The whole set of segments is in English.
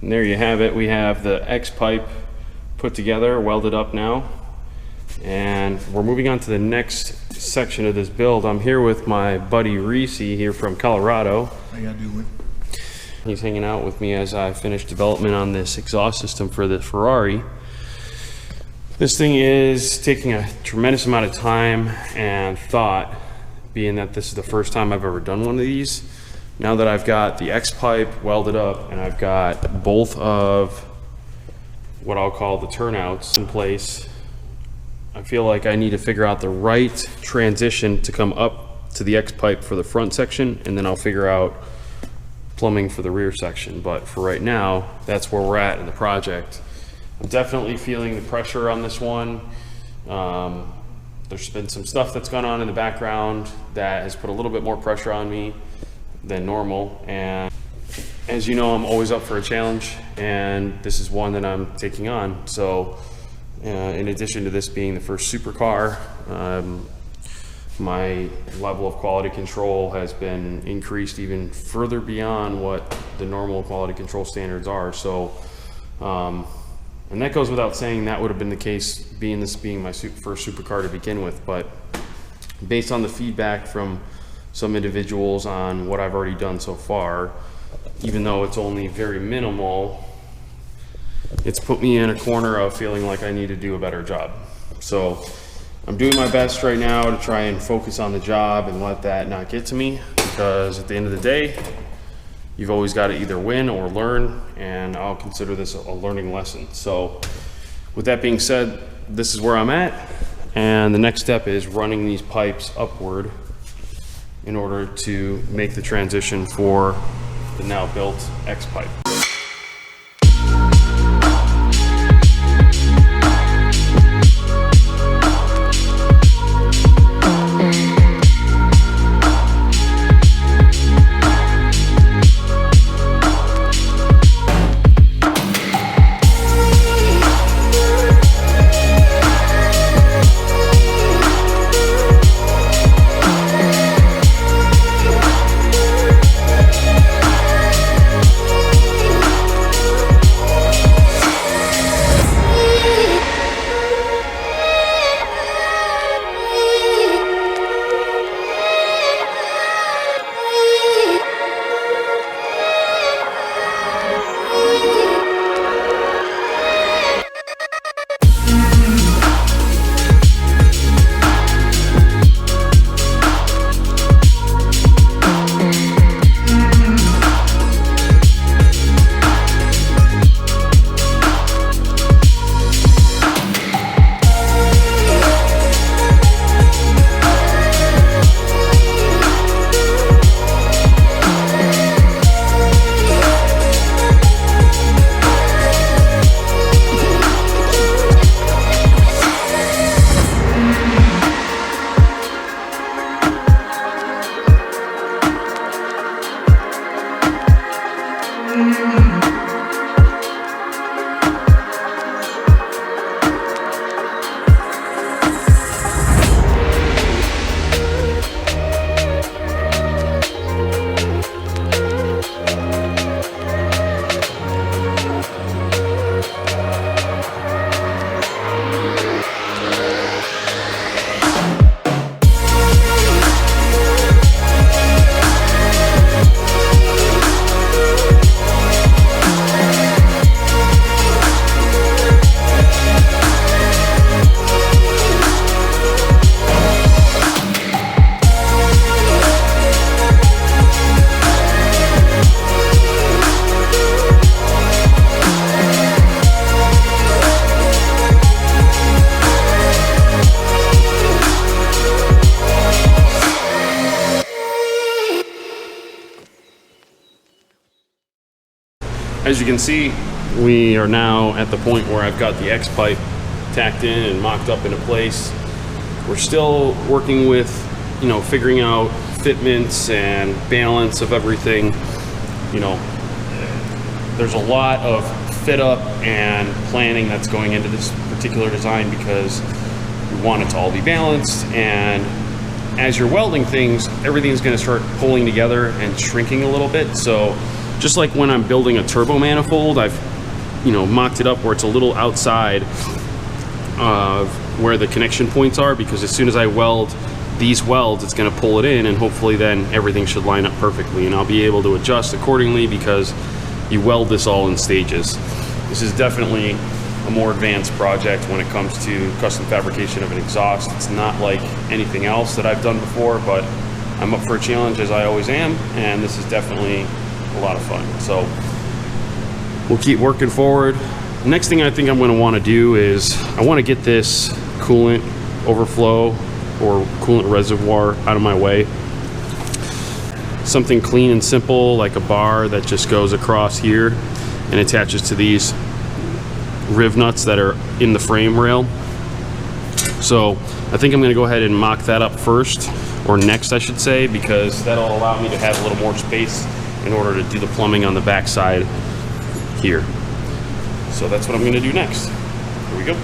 And there you have it. We have the X pipe put together, welded up now. And we're moving on to the next section of this build. I'm here with my buddy Reese here from Colorado. How y'all doing? He's hanging out with me as I finish development on this exhaust system for the Ferrari. This thing is taking a tremendous amount of time and thought, being that this is the first time I've ever done one of these. Now that I've got the X pipe welded up and I've got both of what I'll call the turnouts in place, I feel like I need to figure out the right transition to come up to the X pipe for the front section, and then I'll figure out plumbing for the rear section. But for right now, that's where we're at in the project. I'm definitely feeling the pressure on this one. There's been some stuff that's gone on in the background that has put a little bit more pressure on me than normal. And as you know, I'm always up for a challenge, and this is one that I'm taking on. So in addition to this being the first supercar, my level of quality control has been increased even further beyond what the normal quality control standards are. So, and that goes without saying, that would have been the case being this being my first supercar to begin with. But based on the feedback from some individuals on what I've already done so far, even though it's only very minimal, it's put me in a corner of feeling like I need to do a better job. So I'm doing my best right now to try and focus on the job and let that not get to me, because at the end of the day, you've always got to either win or learn, and I'll consider this a learning lesson. So with that being said, this is where I'm at, and the next step is running these pipes upward in order to make the transition for the now built X pipe. As you can see, we are now at the point where I've got the X pipe tacked in and mocked up into place. We're still working with, figuring out fitments and balance of everything. There's a lot of fit up and planning that's going into this particular design, because we want it to all be balanced, and as you're welding things, everything's going to start pulling together and shrinking a little bit. So just like when I'm building a turbo manifold, I've, you know, mocked it up where it's a little outside of where the connection points are, because as soon as I weld these welds, it's going to pull it in, and hopefully then everything should line up perfectly, and I'll be able to adjust accordingly because you weld this all in stages. This is definitely a more advanced project when it comes to custom fabrication of an exhaust. It's not like anything else that I've done before, but I'm up for a challenge, as I always am, and this is definitely a lot of fun. So we'll keep working forward. The next thing I think I'm going to want to do is I want to get this coolant overflow or coolant reservoir out of my way. Something clean and simple, like a bar that just goes across here and attaches to these riv nuts that are in the frame rail. So I think I'm going to go ahead and mock that up first, or next I should say, because that'll allow me to have a little more space in order to do the plumbing on the back side here. So that's what I'm going to do next. Here we go.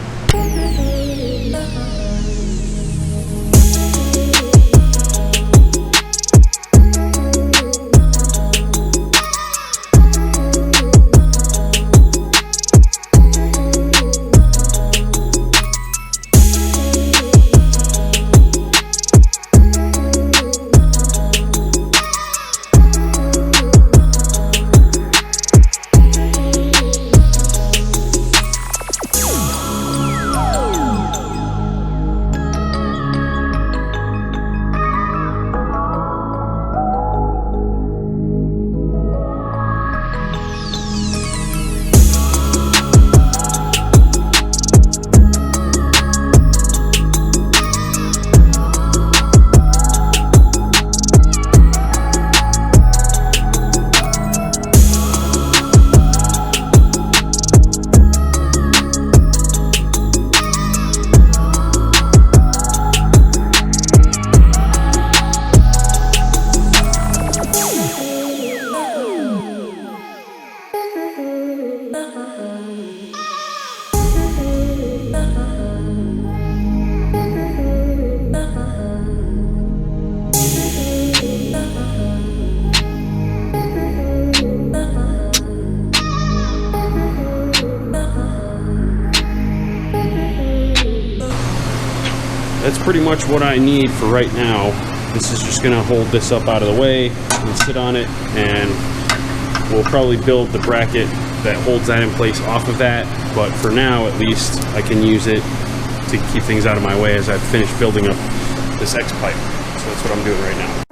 That's pretty much what I need for right now. This is just gonna hold this up out of the way and sit on it, and we'll probably build the bracket that holds that in place off of that. But for now, at least, I can use it to keep things out of my way as I finish building up this X pipe. So that's what I'm doing right now.